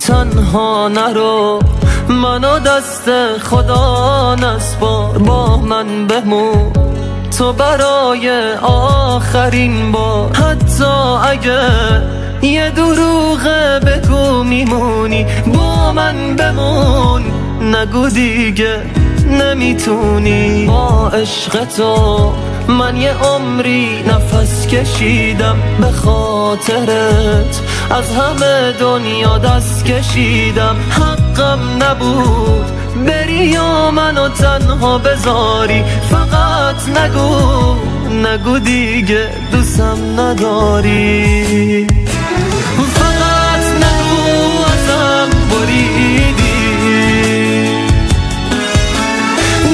تنها نرو، منو دست خدا نسپار، با من بمون تو برای آخرین بار. حتی اگه یه دروغه بگو میمونی، با من بمون، نگو دیگه نمیتونی. با عشق تو من یه عمری نفس کشیدم، به خاطرت از همه دنیا دست کشیدم. حقم نبود بری یا منو تنها بذاری، فقط نگو دیگه دوستم نداری. فقط نگو ازم بریدی،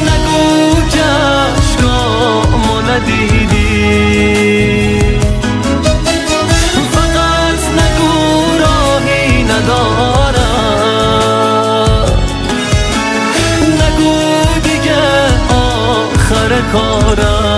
نگو که عشقامو ندیدی، فقط نگو راهی ندارم، نگو دیگه آخر کارم.